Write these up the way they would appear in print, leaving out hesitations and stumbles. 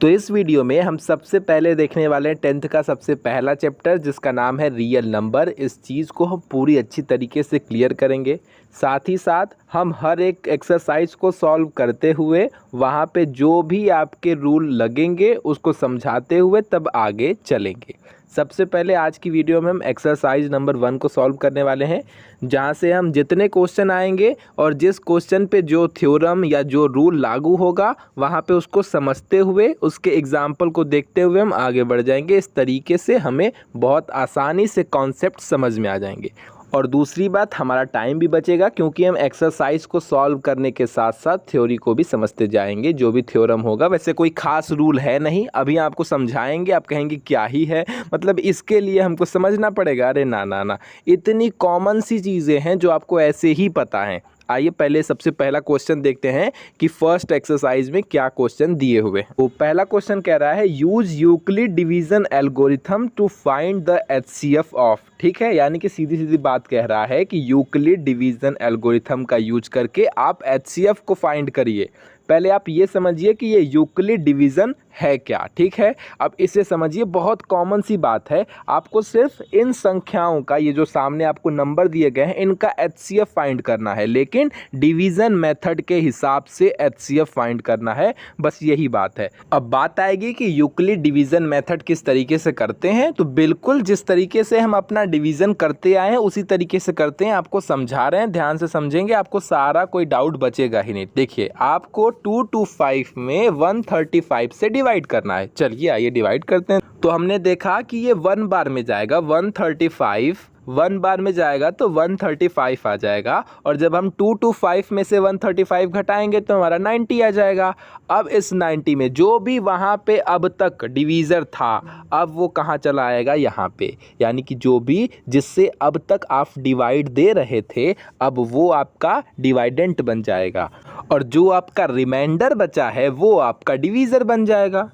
तो इस वीडियो में हम सबसे पहले देखने वाले हैं 10th का सबसे पहला चैप्टर जिसका नाम है रियल नंबर। इस चीज़ को हम पूरी अच्छी तरीके से क्लियर करेंगे। साथ ही साथ हम हर एक एक्सरसाइज को सॉल्व करते हुए वहाँ पे जो भी आपके रूल लगेंगे उसको समझाते हुए तब आगे चलेंगे। सबसे पहले आज की वीडियो में हम एक्सरसाइज नंबर 1 को सॉल्व करने वाले हैं, जहाँ से हम जितने क्वेश्चन आएंगे और जिस क्वेश्चन पे जो थ्योरम या जो रूल लागू होगा वहाँ पे उसको समझते हुए उसके एग्जाम्पल को देखते हुए हम आगे बढ़ जाएंगे। इस तरीके से हमें बहुत आसानी से कॉन्सेप्ट समझ में आ जाएंगे। और दूसरी बात, हमारा टाइम भी बचेगा क्योंकि हम एक्सरसाइज को सॉल्व करने के साथ साथ थ्योरी को भी समझते जाएंगे। जो भी थ्योरम होगा, वैसे कोई खास रूल है नहीं, अभी आपको समझाएंगे, आप कहेंगे क्या ही है, मतलब इसके लिए हमको समझना पड़ेगा। अरे ना ना ना, इतनी कॉमन सी चीज़ें हैं जो आपको ऐसे ही पता हैं। आइए पहले सबसे पहला क्वेश्चन देखते हैं कि फर्स्ट एक्सरसाइज में क्या क्वेश्चन दिए हुए हैं। तो पहला क्वेश्चन कह रहा है use Euclid division algorithm to find the HCF of. ठीक है, यानी कि सीधी सीधी बात कह रहा है कि यूक्लिड डिवीजन एल्गोरिथम का यूज करके आप एचसीएफ को फाइंड करिए। पहले आप ये समझिए कि ये यूक्लिड डिवीज़न है क्या। ठीक है, अब इसे समझिए, बहुत कॉमन सी बात है। आपको सिर्फ इन संख्याओं का, ये जो सामने आपको नंबर दिए गए हैं, इनका एचसीएफ फाइंड करना है, लेकिन डिवीज़न मेथड के हिसाब से एचसीएफ फाइंड करना है, बस यही बात है। अब बात आएगी कि यूक्लिड डिवीज़न मेथड किस तरीके से करते हैं। तो बिल्कुल जिस तरीके से हम अपना डिवीज़न करते आए हैं उसी तरीके से करते हैं। आपको समझा रहे हैं, ध्यान से समझेंगे, आपको सारा कोई डाउट बचेगा ही नहीं। देखिए, आपको 2 to 5 में 135 से डिवाइड करना है। चलिए आइए डिवाइड करते हैं। तो हमने देखा कि ये 1 बार में जाएगा, 135 1 बार में जाएगा तो 135 आ जाएगा। और जब हम 2 to 5 में से 135 घटाएंगे तो हमारा 90 आ जाएगा। अब इस 90 में जो भी वहाँ पे अब तक डिवीज़र था, अब वो कहाँ चला आएगा, यहाँ पे। यानी कि जो भी जिससे अब तक आप डिवाइड दे रहे थे, अब वो आपका डिवाइडेंट बन जाएगा। और जो आपका रिमाइंडर बचा है वो आपका डिवीज़र बन जाएगा।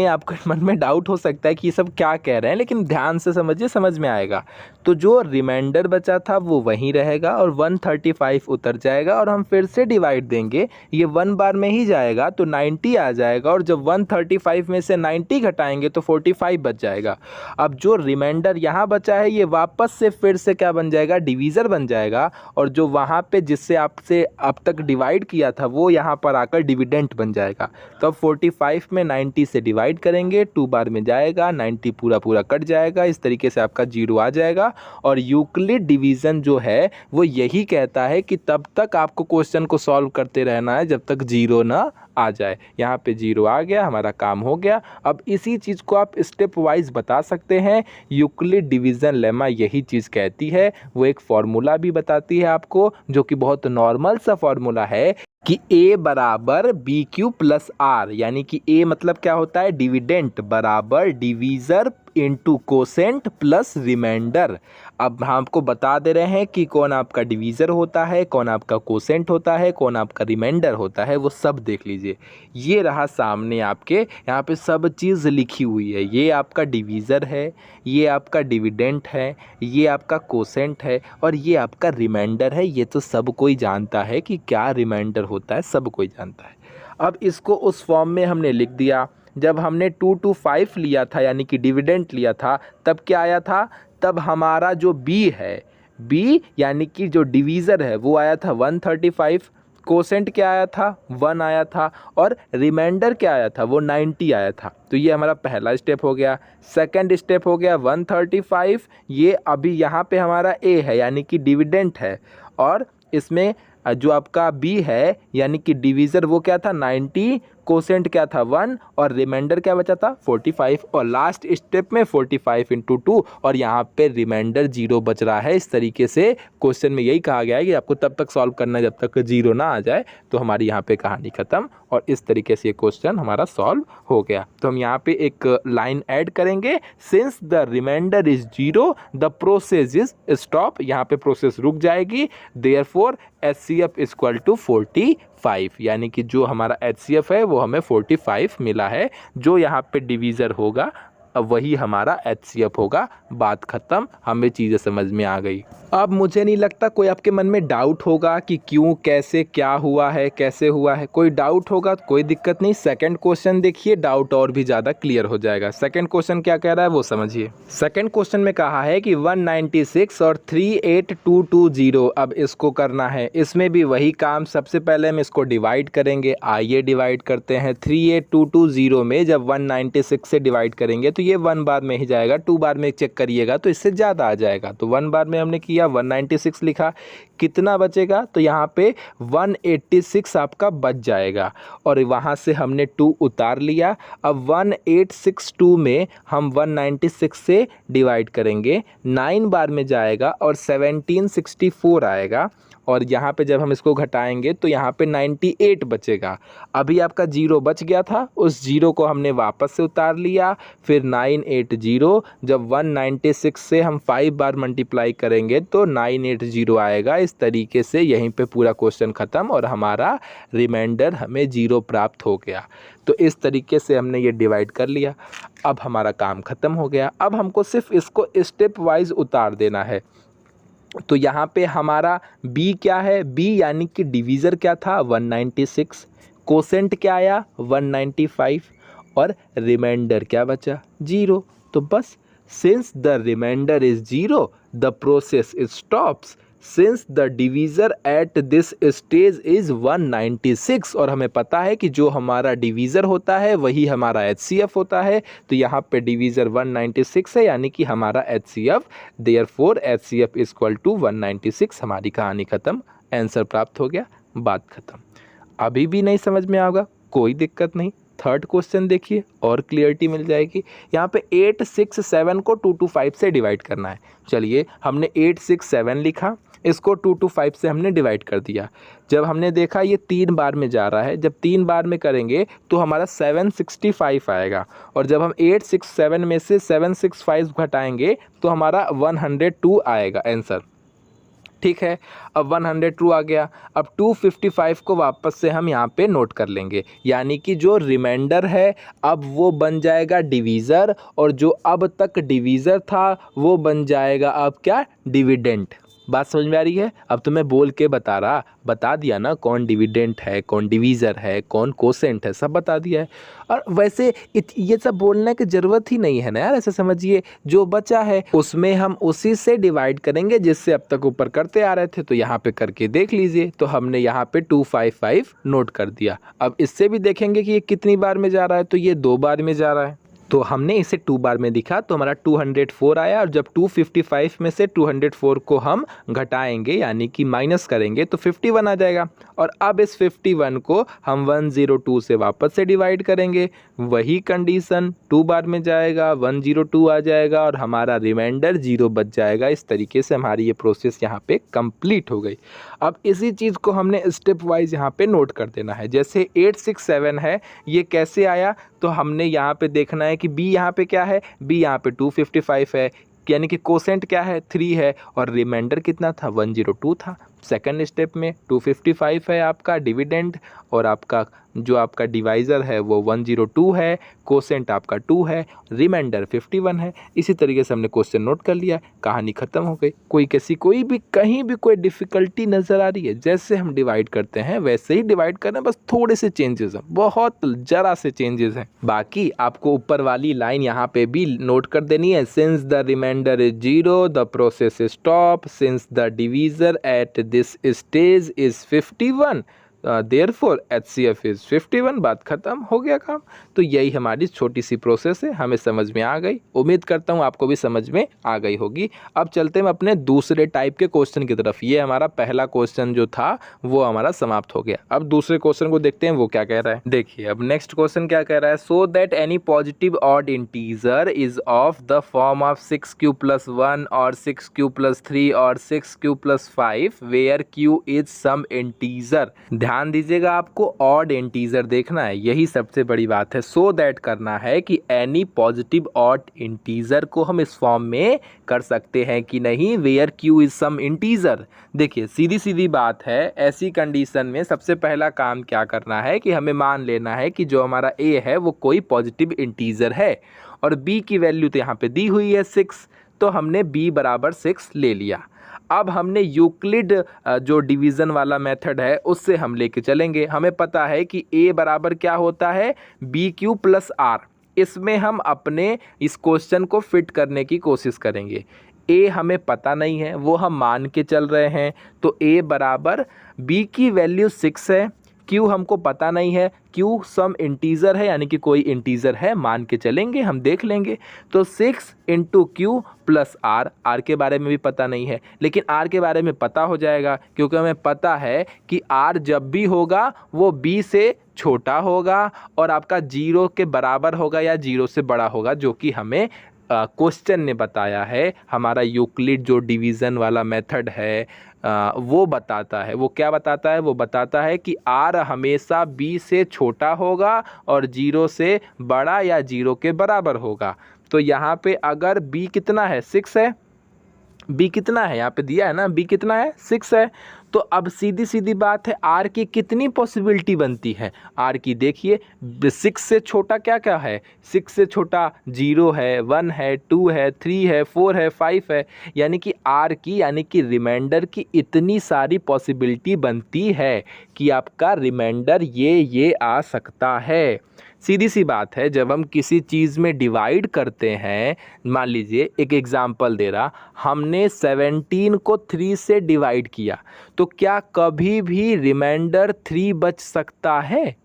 आपके मन में डाउट हो सकता है कि ये सब क्या कह रहे हैं, लेकिन ध्यान से समझिए, समझ में आएगा। तो जो रिमाइंडर बचा था वो वहीं रहेगा और 135 उतर जाएगा और हम फिर से डिवाइड देंगे, ये 1 बार में ही जाएगा तो 90 आ जाएगा। और जब 135 में से 90 घटाएंगे तो 45 बच जाएगा। अब जो रिमाइंडर यहाँ बचा है ये वापस से फिर से क्या बन जाएगा, डिवीज़र बन जाएगा। और जो वहाँ पे जिससे आपसे अब तक डिवाइड किया था वो यहाँ पर आकर डिविडेंट बन जाएगा। तो अब 45 में 90 से डिवाइड करेंगे, 2 बार में जाएगा, 90 पूरा पूरा कट जाएगा। इस तरीके से आपका 0 आ जाएगा। और यूक्लिड डिवीज़न जो है वो यही कहता है कि तब तक आपको क्वेश्चन को सॉल्व करते रहना है जब तक 0 ना आ जाए। यहाँ पे 0 आ गया, हमारा काम हो गया। अब इसी चीज़ को आप स्टेप वाइज बता सकते हैं। यूक्लिड डिवीज़न लेमा यही चीज़ कहती है। वो एक फॉर्मूला भी बताती है आपको, जो कि बहुत नॉर्मल सा फॉर्मूला है कि A बराबर बी क्यू प्लस आर। यानी कि A मतलब क्या होता है, डिविडेंट बराबर divisor into quotient plus remainder. अब हम आपको बता दे रहे हैं कि कौन आपका डिवीज़र होता है, कौन आपका कोसेंट होता है, कौन आपका रिमाइंडर होता है, वो सब देख लीजिए। ये रहा सामने आपके, यहाँ पे सब चीज़ लिखी हुई है। ये आपका डिवीज़र है, ये आपका डिविडेंट है, ये आपका कोसेंट है और ये आपका रिमाइंडर है। ये तो सब कोई जानता है कि क्या रिमाइंडर होता है, सब कोई जानता है। अब इसको उस फॉर्म में हमने लिख दिया। जब हमने 2 to 5 लिया था, यानी कि डिविडेंट लिया था, तब क्या आया था, तब हमारा जो B है, B यानी कि जो डिवीज़र है वो आया था 135, कोसेंट क्या आया था, 1 आया था, और रिमाइंडर क्या आया था, वो 90 आया था। तो ये हमारा पहला स्टेप हो गया। सेकंड स्टेप हो गया 135, ये अभी यहाँ पे हमारा A है यानी कि डिविडेंट है, और इसमें जो आपका B है यानी कि डिवीज़र वो क्या था, 90, कोसेंट क्या था, 1, और रिमाइंडर क्या बचा था, 45। और लास्ट स्टेप में 45 इंटू 2, और यहाँ पे रिमाइंडर 0 बच रहा है। इस तरीके से क्वेश्चन में यही कहा गया है कि आपको तब तक सॉल्व करना है जब तक 0 ना आ जाए। तो हमारी यहाँ पे कहानी ख़त्म, और इस तरीके से ये क्वेश्चन हमारा सॉल्व हो गया। तो हम यहाँ पे एक लाइन ऐड करेंगे, since the remainder is 0 the process is stop. यहाँ पे प्रोसेस रुक जाएगी। देयरफॉर HCF इक्वल टू 45, यानी कि जो हमारा HCF है वो हमें 45 मिला है। जो यहाँ पे डिवीज़र होगा अब वही हमारा HCF होगा। बात ख़त्म, हमें चीज़ें समझ में आ गई। अब मुझे नहीं लगता कोई आपके मन में डाउट होगा कि क्यों, कैसे, क्या हुआ है, कैसे हुआ है। कोई डाउट होगा तो कोई दिक्कत नहीं, सेकंड क्वेश्चन देखिए, डाउट और भी ज़्यादा क्लियर हो जाएगा। सेकंड क्वेश्चन क्या कह रहा है वो समझिए। सेकंड क्वेश्चन में कहा है कि 196 और 38220, अब इसको करना है। इसमें भी वही काम, सबसे पहले हम इसको डिवाइड करेंगे। आइए डिवाइड करते हैं। 38220 में जब 196 से डिवाइड करेंगे तो ये 1 बार में ही जाएगा, 2 बार में चेक करिएगा तो इससे ज़्यादा आ जाएगा। तो 1 बार में हमने किया, 196 लिखा, कितना बचेगा, तो यहाँ पे 186 आपका बच जाएगा और वहाँ से हमने 2 उतार लिया। अब 1862 में हम 196 से डिवाइड करेंगे, 9 बार में जाएगा और 1764 आएगा और यहाँ पे जब हम इसको घटाएंगे तो यहाँ पे 98 बचेगा। अभी आपका 0 बच गया था, उस 0 को हमने वापस से उतार लिया। फिर 980, जब 196 से हम 5 बार मल्टीप्लाई करेंगे तो 980 आएगा। इस तरीके से यहीं पे पूरा क्वेश्चन ख़त्म और हमारा रिमाइंडर हमें 0 प्राप्त हो गया। तो इस तरीके से हमने ये डिवाइड कर लिया। अब हमारा काम ख़त्म हो गया। अब हमको सिर्फ इसको स्टेप वाइज उतार देना है। तो यहाँ पे हमारा b क्या है, b यानी कि डिवीज़र क्या था 196, कोसेंट क्या आया 195 और रिमाइंडर क्या बचा 0। तो बस, since the remainder is 0 the process stops, since the divisor at this stage is 196 और हमें पता है कि जो हमारा डिवीज़र होता है वही हमारा HCF होता है। तो यहाँ पे डिवीज़र 196 है यानी कि हमारा HCF, therefore HCF is equal to 196। हमारी कहानी ख़त्म, आंसर प्राप्त हो गया, बात ख़त्म। अभी भी नहीं समझ में आएगा कोई दिक्कत नहीं, थर्ड क्वेश्चन देखिए और क्लियरिटी मिल जाएगी। यहाँ पे 867 को 225 से डिवाइड करना है। चलिए, हमने 867 लिखा, इसको 225 से हमने डिवाइड कर दिया। जब हमने देखा ये 3 बार में जा रहा है, जब 3 बार में करेंगे तो हमारा 765 आएगा और जब हम 867 में से 765 घटाएंगे तो हमारा 102 आएगा आंसर। ठीक है, अब 102 आ गया। अब 255 को वापस से हम यहाँ पे नोट कर लेंगे, यानी कि जो रिमाइंडर है अब वो बन जाएगा डिवीज़र और जो अब तक डिवीज़र था वो बन जाएगा अब क्या, डिविडेंड। बात समझ में आ रही है? अब तो मैं बोल के बता दिया ना, कौन डिविडेंड है, कौन डिवीज़र है, कौन कोसेंट है, सब बता दिया है। और वैसे ये सब बोलने की ज़रूरत ही नहीं है ना यार, ऐसे समझिए जो बचा है उसमें हम उसी से डिवाइड करेंगे जिससे अब तक ऊपर करते आ रहे थे। तो यहाँ पे करके देख लीजिए, तो हमने यहाँ पे 255 नोट कर दिया। अब इससे भी देखेंगे कि ये कितनी बार में जा रहा है, तो ये 2 बार में जा रहा है। तो हमने इसे 2 बार में दिखा तो हमारा 204 आया और जब 255 में से 204 को हम घटाएंगे यानी कि माइनस करेंगे तो 51 आ जाएगा। और अब इस 51 को हम 102 से वापस से डिवाइड करेंगे, वही कंडीशन, 2 बार में जाएगा, 102 आ जाएगा और हमारा रिमाइंडर 0 बच जाएगा। इस तरीके से हमारी ये प्रोसेस यहाँ पे कंप्लीट हो गई। अब इसी चीज़ को हमने स्टेप वाइज यहाँ पे नोट कर देना है। जैसे 867 है, ये कैसे आया, तो हमने यहाँ पे देखना है कि b यहाँ पे क्या है, b यहाँ पे 255 है, यानी कि कोसेंट क्या है 3 है और रिमाइंडर कितना था 102 था। सेकंड स्टेप में 255 है आपका डिविडेंड और आपका जो आपका डिवाइज़र है वो 102 है, कोसेंट आपका 2 है, रिमाइंडर 51 है। इसी तरीके से हमने क्वेश्चन नोट कर लिया, कहानी ख़त्म हो गई। कोई भी कहीं भी कोई डिफ़िकल्टी नज़र आ रही है? जैसे हम डिवाइड करते हैं वैसे ही डिवाइड करना, बस थोड़े से चेंजेस हैं, बहुत ज़रा से चेंजेस हैं। बाकी आपको ऊपर वाली लाइन यहाँ पे भी नोट कर देनी है, since the remainder is 0 the process stop, since the divisor at this stage is 51 therefore HCF is 51। बात ख़त्म, हो गया काम। तो यही हमारी छोटी सी प्रोसेस है, हमें समझ में आ गई। उम्मीद करता हूँ आपको भी समझ में आ गई होगी। अब चलते हैं अपने दूसरे टाइप के क्वेश्चन की तरफ। ये हमारा पहला क्वेश्चन जो था वो हमारा समाप्त हो गया। अब दूसरे क्वेश्चन को देखते हैं वो क्या कह रहा है। देखिए अब नेक्स्ट क्वेश्चन क्या कह रहा है, so that any positive odd integer is of the form of 6q + 1 और 6q + 3 और 6q + 5 where q is some integer. ध्यान ध्यान दीजिएगा, आपको ऑड इंटीजर देखना है, यही सबसे बड़ी बात है। सो दैट करना है कि एनी पॉजिटिव ऑड इंटीजर को हम इस फॉर्म में कर सकते हैं कि नहीं, where q is some integer. देखिए सीधी सीधी बात है, ऐसी कंडीशन में सबसे पहला काम क्या करना है कि हमें मान लेना है कि जो हमारा ए है वो कोई पॉजिटिव इंटीजर है और बी की वैल्यू तो यहाँ पे दी हुई है 6, तो हमने b बराबर 6 ले लिया। अब हमने यूक्लिड जो डिवीज़न वाला मेथड है उससे हम लेके चलेंगे। हमें पता है कि a बराबर क्या होता है, बी क्यू प्लस आर। इसमें हम अपने इस क्वेश्चन को फिट करने की कोशिश करेंगे। a हमें पता नहीं है, वो हम मान के चल रहे हैं, तो a बराबर b की वैल्यू 6 है, q हमको पता नहीं है, q सम इंटीजर है यानी कि कोई इंटीजर है, मान के चलेंगे, हम देख लेंगे। तो 6 into q plus r, r के बारे में भी पता नहीं है, लेकिन आर के बारे में पता हो जाएगा क्योंकि हमें पता है कि आर जब भी होगा वो b से छोटा होगा और आपका 0 के बराबर होगा या 0 से बड़ा होगा, जो कि हमें क्वेश्चन ने बताया है। हमारा यूक्लिड जो डिवीज़न वाला मेथड है वो बताता है, वो क्या बताता है, वो बताता है कि आर हमेशा b से छोटा होगा और 0 से बड़ा या 0 के बराबर होगा। तो यहाँ पे अगर b कितना है, 6 है, b कितना है यहाँ पे दिया है ना, b कितना है, 6 है। तो अब सीधी सीधी बात है, r की कितनी पॉसिबिलिटी बनती है, r की देखिए 6 से छोटा क्या क्या है, 6 से छोटा 0 है, 1 है, 2 है, 3 है, 4 है, 5 है, यानी कि r की यानी कि रिमाइंडर की इतनी सारी पॉसिबिलिटी बनती है कि आपका रिमाइंडर ये आ सकता है। सीधी सी बात है, जब हम किसी चीज़ में डिवाइड करते हैं, मान लीजिए एक एग्जांपल दे रहा, हमने 17 को 3 से डिवाइड किया, तो क्या कभी भी रिमाइंडर 3 बच सकता है,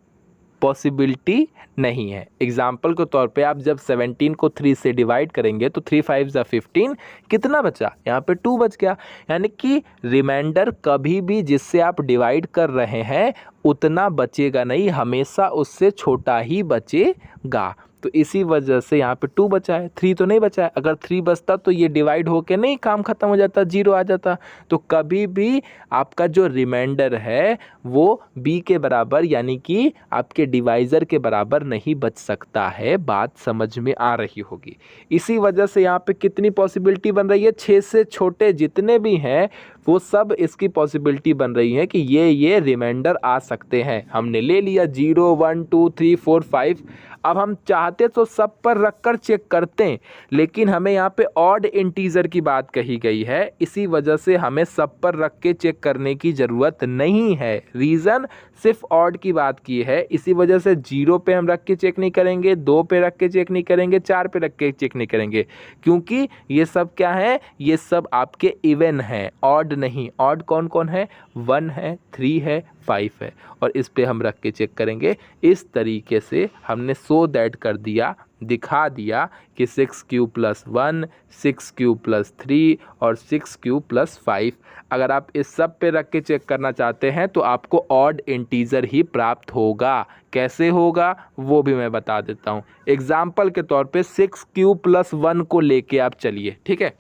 पॉसिबिलिटी नहीं है। एग्जाम्पल के तौर पे आप जब 17 को 3 से डिवाइड करेंगे तो 3 5 ज़ा 15, कितना बचा, यहाँ पे 2 बच गया, यानी कि रिमाइंडर कभी भी जिससे आप डिवाइड कर रहे हैं उतना बचेगा नहीं, हमेशा उससे छोटा ही बचेगा। तो इसी वजह से यहाँ पे 2 बचा है, 3 तो नहीं बचा है। अगर 3 बचता तो ये डिवाइड होके नहीं काम ख़त्म हो जाता, 0 आ जाता। तो कभी भी आपका जो रिमाइंडर है वो b के बराबर यानी कि आपके डिवाइज़र के बराबर नहीं बच सकता है। बात समझ में आ रही होगी। इसी वजह से यहाँ पे कितनी पॉसिबिलिटी बन रही है, 6 से छोटे जितने भी हैं वो सब इसकी पॉसिबिलिटी बन रही है कि ये रिमाइंडर आ सकते हैं। हमने ले लिया 0 1 2 3 4 5। अब हम चाहते तो सब पर रखकर चेक करते हैं, लेकिन हमें यहाँ पे ऑड इंटीजर की बात कही गई है, इसी वजह से हमें सब पर रख के चेक करने की ज़रूरत नहीं है। रीज़न सिर्फ ऑड की बात की है, इसी वजह से 0 पे हम रख के चेक नहीं करेंगे, 2 पे रख के चेक नहीं करेंगे, 4 पे रख के चेक नहीं करेंगे, क्योंकि ये सब क्या है, ये सब आपके इवन हैं, ऑड नहीं। ऑड कौन कौन है, 1 है, 3 है, 5 है, और इस पे हम रख के चेक करेंगे। इस तरीके से हमने सो दैट कर दिया, दिखा दिया कि 6q + 1, 6q + 3 और 6q + 5। अगर आप इस सब पे रख के चेक करना चाहते हैं तो आपको ऑड इंटीजर ही प्राप्त होगा। कैसे होगा वो भी मैं बता देता हूँ। एग्जाम्पल के तौर पे 6q + 1 को लेके आप चलिए, ठीक है।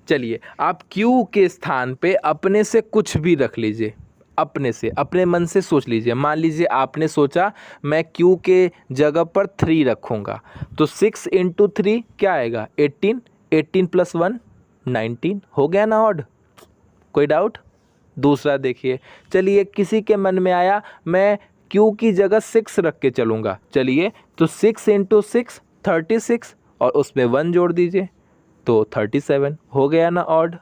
चलिए आप q के स्थान पे अपने से कुछ भी रख लीजिए, अपने से, अपने मन से सोच लीजिए। मान लीजिए आपने सोचा मैं q के जगह पर 3 रखूँगा, तो 6 × 3 क्या आएगा, 18, 18 + 1 19, हो गया ना ऑड, कोई डाउट। दूसरा देखिए, चलिए किसी के मन में आया मैं q की जगह 6 रख के चलूँगा, चलिए तो 6 × 6 36 और उसमें 1 जोड़ दीजिए तो 37, हो गया ना ऑड।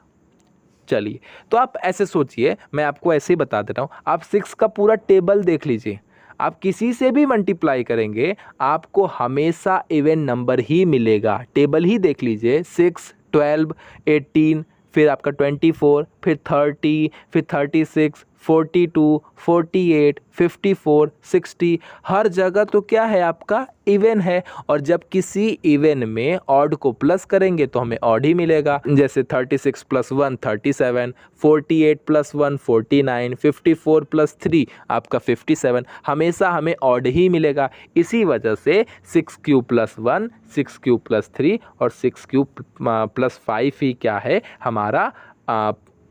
चलिए तो आप ऐसे सोचिए, मैं आपको ऐसे ही बता देता हूँ, आप 6 का पूरा टेबल देख लीजिए, आप किसी से भी मल्टीप्लाई करेंगे आपको हमेशा इवन नंबर ही मिलेगा। टेबल ही देख लीजिए, 6 12 18, फिर आपका 24, फिर 30, फिर 36, 42, 48, 54, 60, हर जगह तो क्या है आपका इवन है। और जब किसी इवन में ऑड को प्लस करेंगे तो हमें ऑड ही मिलेगा। जैसे 36 + 1 37, 48 + 1 49, 54 + 3 आपका 57, हमेशा हमें ऑड ही मिलेगा। इसी वजह से 6q + 1, 6q + 3 और 6q + 5 ही क्या है, हमारा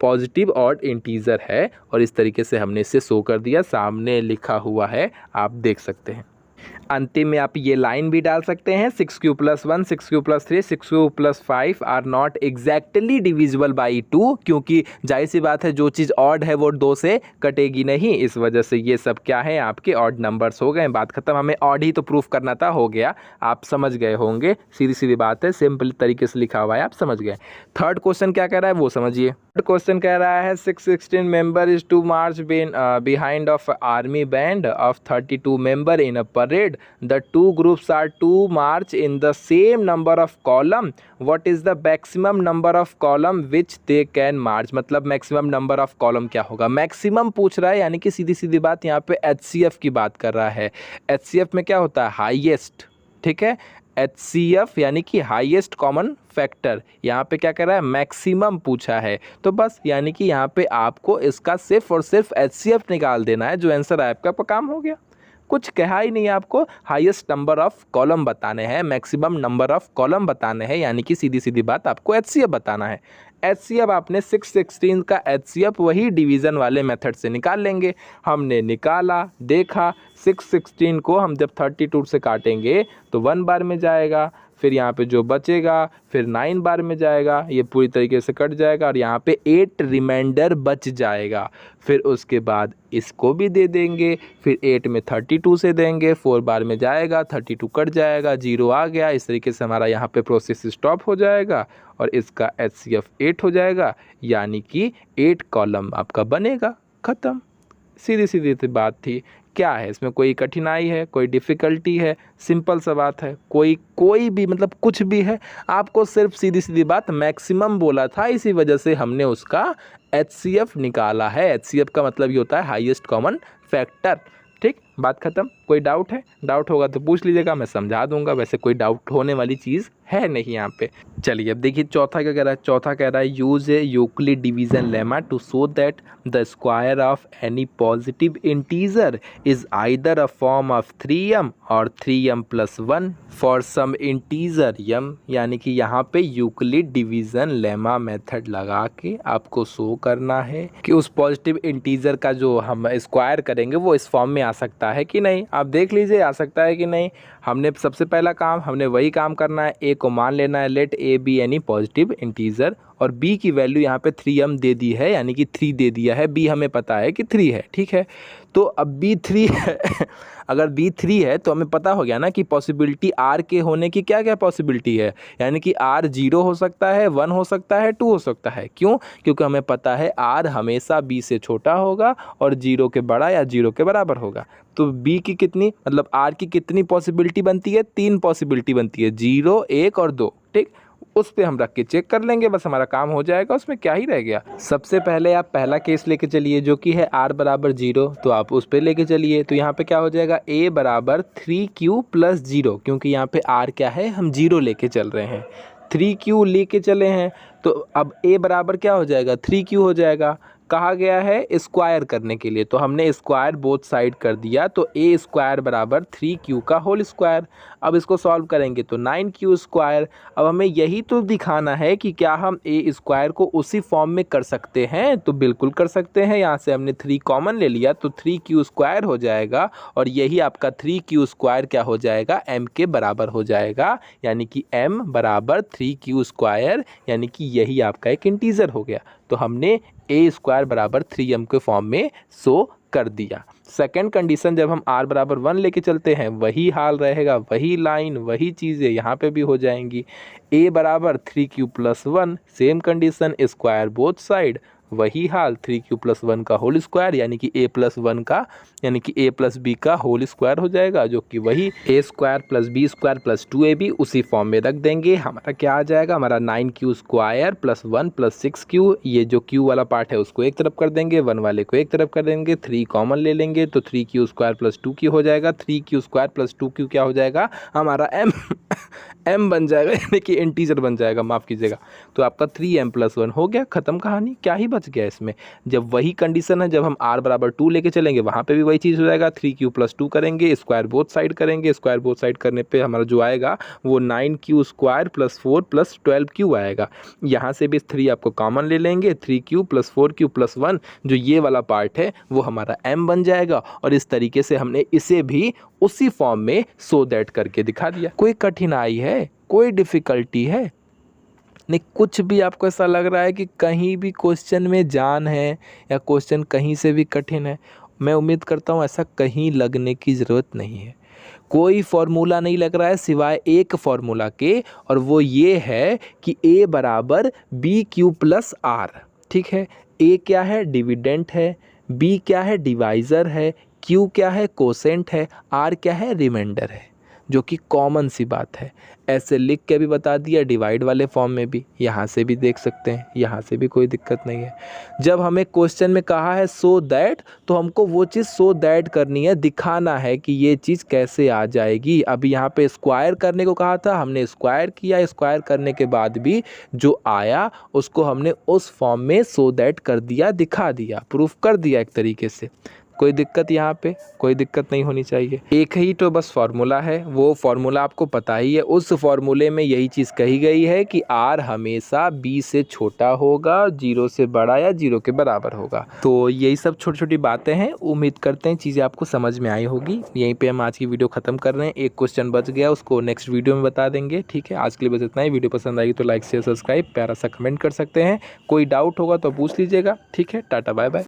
पॉजिटिव ऑड इंटीजर है और इस तरीके से हमने इसे शो कर दिया, सामने लिखा हुआ है, आप देख सकते हैं। अंतिम में आप ये लाइन भी डाल सकते हैं, 6q + 1, 6q + 3, 6q + 5 are not exactly divisible by 2, क्योंकि जाहिर सी बात है जो चीज़ ऑड है वो 2 से कटेगी नहीं, इस वजह से ये सब क्या है आपके ऑड नंबर्स हो गए। बात खत्म, हमें ऑड ही तो प्रूफ करना था, हो गया, आप समझ गए होंगे, सीधी सीधी बात है, सिंपल तरीके से लिखा हुआ है, आप समझ गए। थर्ड क्वेश्चन क्या कह रहा है वो समझिए। थर्ड क्वेश्चन कह रहा है 616 member is to march behind of army band of 32 member in a parade, the two groups are to march in the same number of column, what is the maximum number of column which they can march। मतलब maximum number of column क्या होगा, maximum पूछ रहा है, यानी कि सीधी सीधी बात यहाँ पे HCF की बात कर रहा है। HCF में क्या होता है, हाईएस्ट, ठीक है, HCF यानी कि हाईएस्ट कॉमन फैक्टर, यहाँ पे क्या कर रहा है, मैक्सिमम पूछा है, तो बस यानी कि यहाँ पे आपको इसका सिर्फ और सिर्फ HCF निकाल देना है, जो आंसर है आपका काम हो गया, कुछ कहा ही नहीं है आपको। हाईएस्ट नंबर ऑफ कॉलम बताने हैं, मैक्सिमम नंबर ऑफ कॉलम बताने हैं, यानी कि सीधी सीधी बात आपको HCF बताना है। HCF आपने 616 का HCF वही डिवीज़न वाले मेथड से निकाल लेंगे। हमने निकाला, देखा, 616 को हम जब 32 से काटेंगे तो 1 बार में जाएगा, फिर यहाँ पे जो बचेगा फिर 9 बार में जाएगा, ये पूरी तरीके से कट जाएगा और यहाँ पे 8 रिमाइंडर बच जाएगा। फिर उसके बाद इसको भी दे देंगे, फिर 8 में 32 से देंगे, 4 बार में जाएगा, 32 कट जाएगा, 0 आ गया। इस तरीके से हमारा यहाँ पे प्रोसेस स्टॉप हो जाएगा और इसका HCF 8 हो जाएगा, यानी कि 8 कॉलम आपका बनेगा, ख़त्म। सीधी सीधी सी बात थी, क्या है इसमें, कोई कठिनाई है, कोई डिफ़िकल्टी है, सिंपल सा बात है, कोई भी मतलब कुछ भी है, आपको सिर्फ सीधी सीधी बात मैक्सिमम बोला था, इसी वजह से हमने उसका HCF निकाला है। HCF का मतलब ये होता है हाईएस्ट कॉमन फैक्टर, ठीक, बात खत्म। कोई डाउट है, डाउट होगा तो पूछ लीजिएगा, मैं समझा दूंगा, वैसे कोई डाउट होने वाली चीज़ है नहीं यहाँ पे। चलिए अब देखिए चौथा क्या कह रहा है, चौथा कह रहा है use a Euclid division lemma to show that the square of any positive integer is either a form of 3m और 3m + 1 for some integer m, यानी कि यहाँ पे यूक्लिड डिवीजन लेमा मेथड लगा के आपको शो करना है कि उस पॉजिटिव इंटीजर का जो हम स्क्वायर करेंगे वो इस फॉर्म में आ सकता है कि नहीं। आप देख लीजिए आ सकता है कि नहीं। हमने सबसे पहला काम, हमने वही काम करना है, ए को मान लेना है, let a b any positive integer, और बी की वैल्यू यहाँ पे 3m दे दी है, यानी कि 3 दे दिया है, बी हमें पता है कि 3 है, ठीक है। तो अब बी 3 है अगर बी 3 है तो हमें पता हो गया ना कि पॉसिबिलिटी आर के होने की क्या क्या पॉसिबिलिटी है, यानी कि आर 0 हो सकता है, 1 हो सकता है, 2 हो सकता है। क्यों? क्योंकि हमें पता है आर हमेशा बी से छोटा होगा और 0 के बड़ा या 0 के बराबर होगा। तो बी की कितनी, मतलब आर की कितनी पॉसिबिलिटी बनती है, 3 पॉसिबिलिटी बनती है, 0, 1 और 2, ठीक। उस पे हम रख के चेक कर लेंगे, बस हमारा काम हो जाएगा, उसमें क्या ही रह गया। सबसे पहले आप पहला केस लेके चलिए जो कि है r = 0, तो आप उस पे लेके चलिए। तो यहाँ पे क्या हो जाएगा, a = 3q + 0, क्योंकि यहाँ पे r क्या है, हम 0 लेके चल रहे हैं, 3q लेके चले हैं, तो अब a बराबर क्या हो जाएगा, 3q हो जाएगा। कहा गया है स्क्वायर करने के लिए, तो हमने स्क्वायर बोथ साइड कर दिया, तो a² = 3q का होल स्क्वायर। अब इसको सॉल्व करेंगे तो 9q²। अब हमें यही तो दिखाना है कि क्या हम a² को उसी फॉर्म में कर सकते हैं, तो बिल्कुल कर सकते हैं। यहाँ से हमने 3 कॉमन ले लिया तो 3q² हो जाएगा, और यही आपका 3q² क्या हो जाएगा, m के बराबर हो जाएगा, यानी कि m = 3q², यानी कि यही आपका एक इंटीजर हो गया। तो हमने a² = 3m के फॉर्म में शो कर दिया। सेकंड कंडीशन जब हम r = 1 लेके चलते हैं, वही हाल रहेगा, वही लाइन, वही चीज़ें यहाँ पे भी हो जाएंगी। a = 3q + 1, same condition, square both side, वही हाल, 3q + 1 का होल स्क्वायर, यानी कि a + 1 का, यानी कि a + b का होल स्क्वायर हो जाएगा, जो कि वही a² + b² + 2ab उसी फॉर्म में रख देंगे। हमारा क्या आ जाएगा, हमारा 9q² + 1 + 6q, ये जो q वाला पार्ट है उसको एक तरफ कर देंगे, 1 वाले को एक तरफ कर देंगे, 3 कॉमन ले लेंगे तो 3q² + 2q हो जाएगा। 3q² + 2q क्या हो जाएगा, हमारा m बन जाएगा, यानी कि इंटीजर बन जाएगा, माफ़ कीजिएगा। तो आपका 3m+1 हो गया, ख़त्म कहानी। क्या ही बच गया इसमें। जब वही कंडीशन है, जब हम r = 2 लेके चलेंगे वहाँ पे भी वही चीज़ हो जाएगा। 3q+2 करेंगे, स्क्वायर बोथ साइड करेंगे, स्क्वायर बोथ साइड करने पे हमारा जो आएगा वो 9q² + 4 + 12q आएगा। यहाँ से भी 3 आपको कॉमन ले लेंगे, 3q + 4q + 1 जो ये वाला पार्ट है वो हमारा m बन जाएगा। और इस तरीके से हमने इसे भी उसी फॉर्म में सो दैट करके दिखा दिया। कोई कठिनाई है, कोई डिफ़िकल्टी है? नहीं, कुछ भी आपको ऐसा लग रहा है कि कहीं भी क्वेश्चन में जान है या क्वेश्चन कहीं से भी कठिन है? मैं उम्मीद करता हूँ ऐसा कहीं लगने की ज़रूरत नहीं है। कोई फार्मूला नहीं लग रहा है सिवाय एक फार्मूला के, और वो ये है कि a = bq + r। ठीक है, a क्या है? डिविडेंट है, b क्या है? डिवाइज़र है, q क्या है? कोसेंट है, r क्या है? रिमाइंडर है, जो कि कॉमन सी बात है। ऐसे लिख के भी बता दिया, डिवाइड वाले फॉर्म में भी, यहाँ से भी देख सकते हैं, यहाँ से भी कोई दिक्कत नहीं है। जब हमें क्वेश्चन में कहा है सो दैट, तो हमको वो चीज़ सो दैट करनी है, दिखाना है कि ये चीज़ कैसे आ जाएगी। अभी यहाँ पे स्क्वायर करने को कहा था, हमने स्क्वायर किया, स्क्वायर करने के बाद भी जो आया उसको हमने उस फॉर्म में सो दैट कर दिया, दिखा दिया, प्रूफ कर दिया एक तरीके से। कोई दिक्कत यहाँ पे कोई दिक्कत नहीं होनी चाहिए। एक ही तो बस फार्मूला है, वो फार्मूला आपको पता ही है। उस फार्मूले में यही चीज़ कही गई है कि r हमेशा b से छोटा होगा, 0 से बड़ा या 0 के बराबर होगा। तो यही सब छोटी छोटी बातें हैं। उम्मीद करते हैं चीज़ें आपको समझ में आई होगी। यहीं पे हम आज की वीडियो ख़त्म कर रहे हैं। एक क्वेश्चन बच गया, उसको नेक्स्ट वीडियो में बता देंगे। ठीक है, आज के लिए बस इतना ही। वीडियो पसंद आएगी तो लाइक शेयर सब्सक्राइब प्यारा सा कमेंट कर सकते हैं। कोई डाउट होगा तो पूछ लीजिएगा। ठीक है, टाटा बाय बाय।